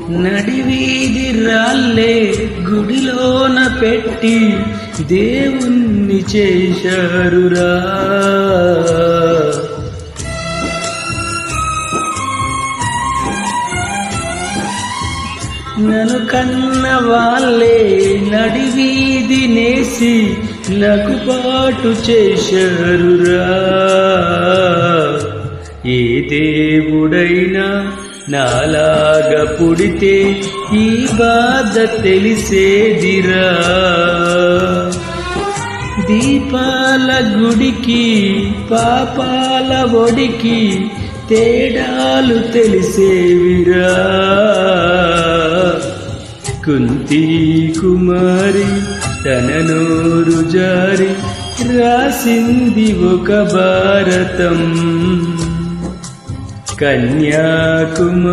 నడివీధి రాళ్ళే గుడిలోన పెట్టి దేవుణ్ణి చేశారురా. నన్ను కన్న వాళ్ళే నడివీధి నేసి నగుబాటు చేశారురా. ఏ దేవుడైనా నాలాగా పుడితే ఈ బాధ తెలిసేదిరా. దీపాల గుడికి పాపాల ఒడికి తేడాలు తెలిసేవిరా. కుంతి కుమారి తన నోరు జారి రాసింది ఒక భారతం. కన్యాకుమారి